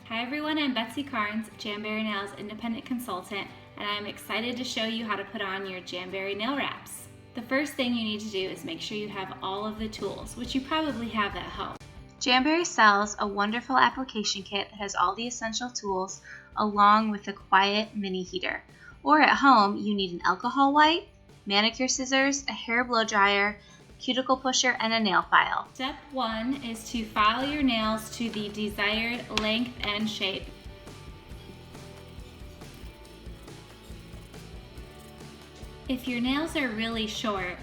Hi everyone, I'm Betsy Carnes, Jamberry Nails independent consultant, and I'm excited to show you how to put on your Jamberry Nail Wraps. The first thing you need to do is make sure you have all of the tools, which you probably have at home. Jamberry sells a wonderful application kit that has all the essential tools along with a quiet mini heater. Or at home, you need an alcohol wipe, manicure scissors, a hair blow dryer, cuticle pusher, and a nail file. Step 1 is to file your nails to the desired length and shape. If your nails are really short,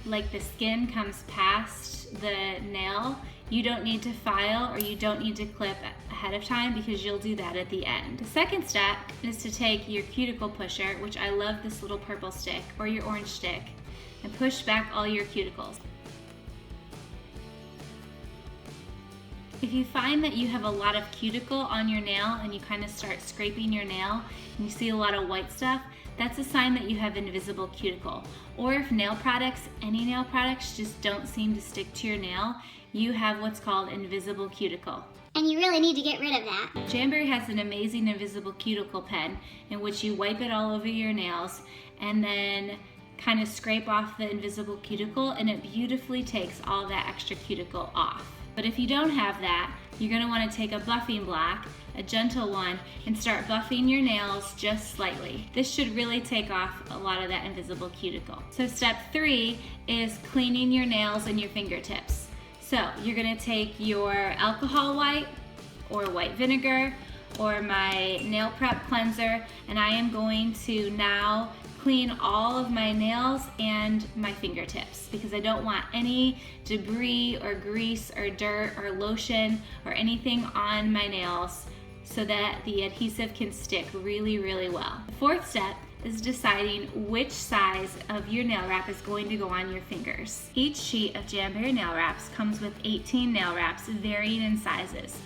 like the skin comes past the nail, you don't need to file or you don't need to clip ahead of time because you'll do that at the end. The second step is to take your cuticle pusher, which I love this little purple stick, or your orange stick, and push back all your cuticles. If you find that you have a lot of cuticle on your nail and you kind of start scraping your nail and you see a lot of white stuff, that's a sign that you have invisible cuticle. Or if nail products, any nail products, just don't seem to stick to your nail, you have what's called invisible cuticle. And you really need to get rid of that. Jamberry has an amazing invisible cuticle pen in which you wipe it all over your nails and then kind of scrape off the invisible cuticle, and it beautifully takes all that extra cuticle off. But if you don't have that, you're going to want to take a buffing block, a gentle one, and start buffing your nails just slightly. This should really take off a lot of that invisible cuticle. So step 3 is cleaning your nails and your fingertips. So you're going to take your alcohol wipe or white vinegar or my nail prep cleanser, and I am going to now clean all of my nails and my fingertips because I don't want any debris or grease or dirt or lotion or anything on my nails so that the adhesive can stick really, really well. The fourth step is deciding which size of your nail wrap is going to go on your fingers. Each sheet of Jamberry Nail Wraps comes with 18 nail wraps varying in sizes.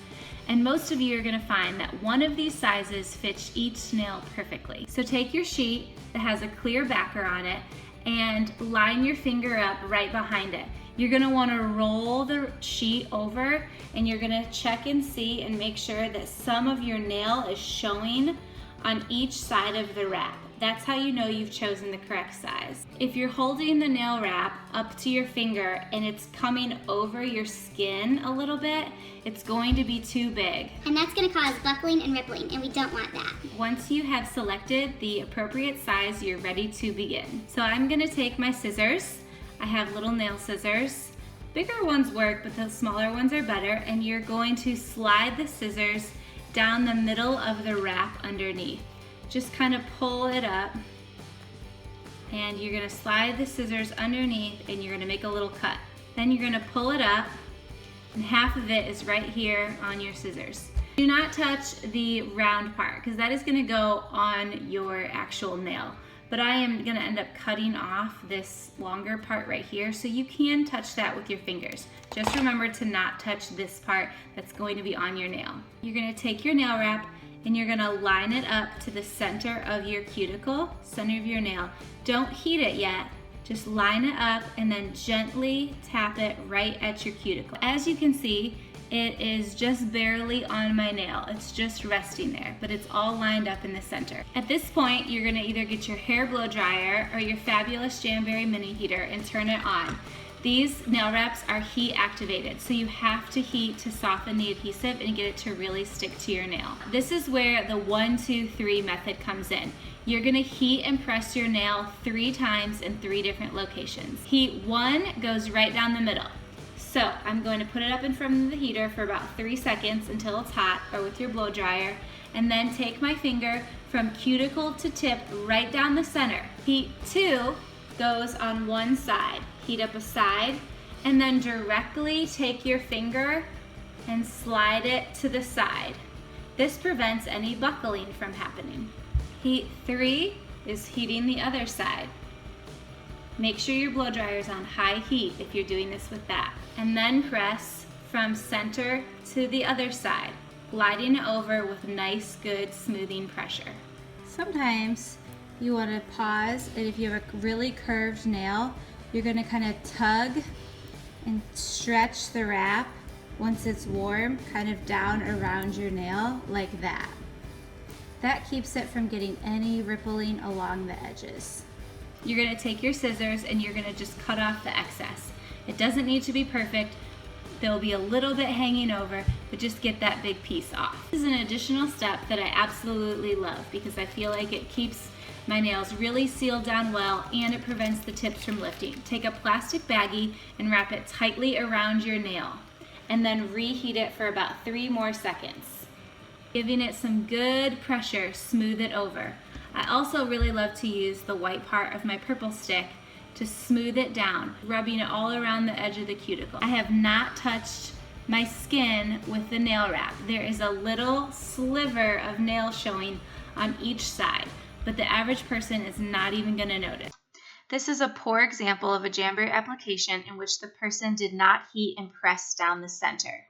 And most of you are going to find that one of these sizes fits each nail perfectly. So take your sheet that has a clear backer on it and line your finger up right behind it. You're going to want to roll the sheet over and you're going to check and see and make sure that some of your nail is showing on each side of the wrap. That's how you know you've chosen the correct size. If you're holding the nail wrap up to your finger and it's coming over your skin a little bit, it's going to be too big. And that's going to cause buckling and rippling, and we don't want that. Once you have selected the appropriate size, you're ready to begin. So I'm going to take my scissors. I have little nail scissors. Bigger ones work, but the smaller ones are better. And you're going to slide the scissors down the middle of the wrap underneath. Just kind of pull it up, and you're going to slide the scissors underneath and you're going to make a little cut. Then you're going to pull it up, and half of it is right here on your scissors. Do not touch the round part because that is going to go on your actual nail. But I am going to end up cutting off this longer part right here, so you can touch that with your fingers. Just remember to not touch this part that's going to be on your nail. You're going to take your nail wrap and you're going to line it up to the center of your cuticle, center of your nail. Don't heat it yet. Just line it up and then gently tap it right at your cuticle. As you can see, it is just barely on my nail. It's just resting there, but it's all lined up in the center. At this point, you're going to either get your hair blow dryer or your fabulous Jamberry mini heater and turn it on. These nail wraps are heat activated, so you have to heat to soften the adhesive and get it to really stick to your nail. This is where the 1, 2, 3 method comes in. You're going to heat and press your nail 3 times in 3 different locations. Heat 1 goes right down the middle. So I'm going to put it up in front of the heater for about 3 seconds until it's hot, or with your blow dryer, and then take my finger from cuticle to tip right down the center. Heat 2 goes on one side. Heat up a side, and then directly take your finger and slide it to the side. This prevents any buckling from happening. Heat 3 is heating the other side. Make sure your blow dryer is on high heat if you're doing this with that. And then press from center to the other side, gliding it over with nice, good smoothing pressure. Sometimes you want to pause, and if you have a really curved nail, you're going to kind of tug and stretch the wrap once it's warm, kind of down around your nail like that. That keeps it from getting any rippling along the edges. You're gonna take your scissors and you're gonna just cut off the excess. It doesn't need to be perfect. There'll be a little bit hanging over, but just get that big piece off. This is an additional step that I absolutely love because I feel like it keeps my nails really sealed down well and it prevents the tips from lifting. Take a plastic baggie and wrap it tightly around your nail and then reheat it for about 3 more seconds. Giving it some good pressure, smooth it over. I also really love to use the white part of my purple stick to smooth it down, rubbing it all around the edge of the cuticle. I have not touched my skin with the nail wrap. There is a little sliver of nail showing on each side, but the average person is not even gonna notice. This is a poor example of a Jamberry application in which the person did not heat and press down the center.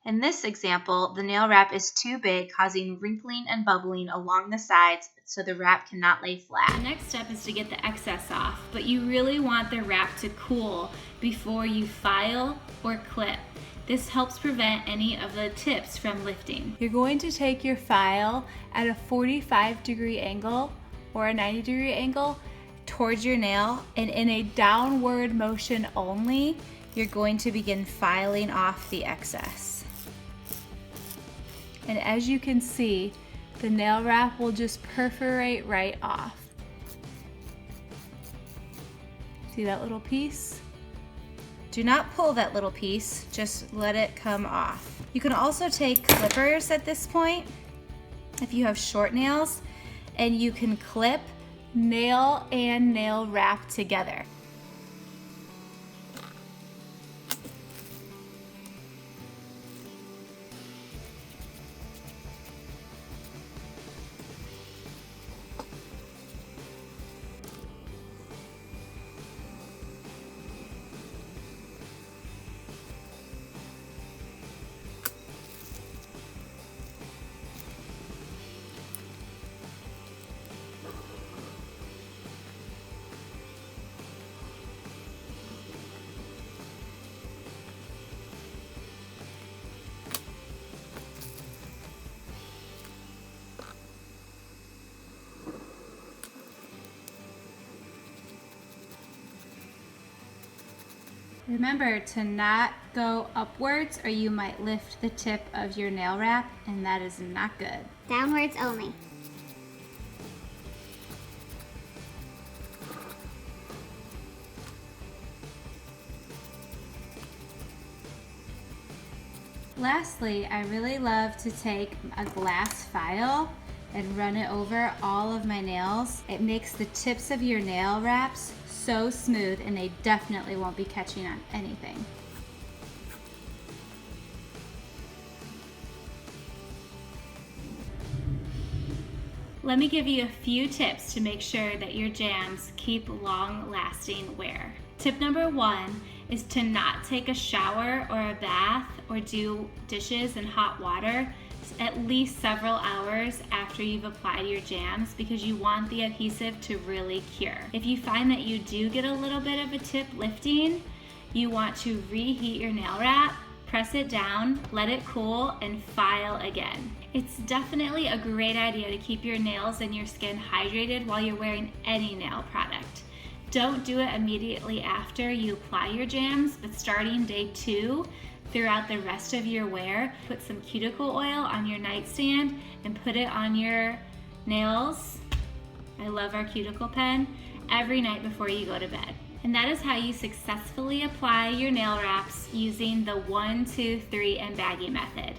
In this example, the nail wrap is too big, causing wrinkling and bubbling along the sides, so the wrap cannot lay flat. The next step is to get the excess off, but you really want the wrap to cool before you file or clip. This helps prevent any of the tips from lifting. You're going to take your file at a 45-degree angle or a 90-degree angle towards your nail, and in a downward motion only, you're going to begin filing off the excess. And as you can see, the nail wrap will just perforate right off. See that little piece? Do not pull that little piece, just let it come off. You can also take clippers at this point, if you have short nails, and you can clip nail and nail wrap together. Remember to not go upwards or you might lift the tip of your nail wrap, and that is not good. Downwards only. Lastly, I really love to take a glass file and run it over all of my nails. It makes the tips of your nail wraps so smooth and they definitely won't be catching on anything. Let me give you a few tips to make sure that your jams keep long-lasting wear. Tip number 1 is to not take a shower or a bath or do dishes in hot water at least several hours after you've applied your jams, because you want the adhesive to really cure. If you find that you do get a little bit of a tip lifting, you want to reheat your nail wrap, press it down, let it cool, and file again. It's definitely a great idea to keep your nails and your skin hydrated while you're wearing any nail product. Don't do it immediately after you apply your jams, but starting day 2, throughout the rest of your wear, put some cuticle oil on your nightstand and put it on your nails. I love our cuticle pen, every night before you go to bed. And that is how you successfully apply your nail wraps using the 1, 2, 3, and Baggie method.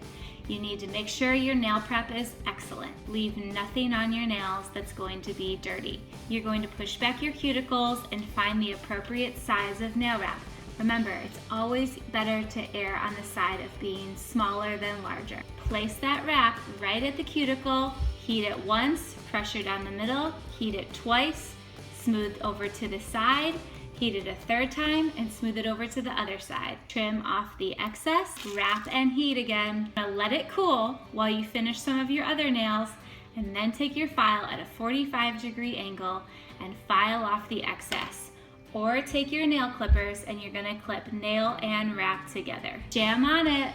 You need to make sure your nail prep is excellent. Leave nothing on your nails that's going to be dirty. You're going to push back your cuticles and find the appropriate size of nail wrap. Remember, it's always better to err on the side of being smaller than larger. Place that wrap right at the cuticle, heat it once, pressure down the middle, heat it twice, smooth over to the side, heat it a third time, and smooth it over to the other side. Trim off the excess, wrap and heat again. Now let it cool while you finish some of your other nails, and then take your file at a 45-degree angle and file off the excess. Or take your nail clippers and you're gonna clip nail and wrap together. Jam on it.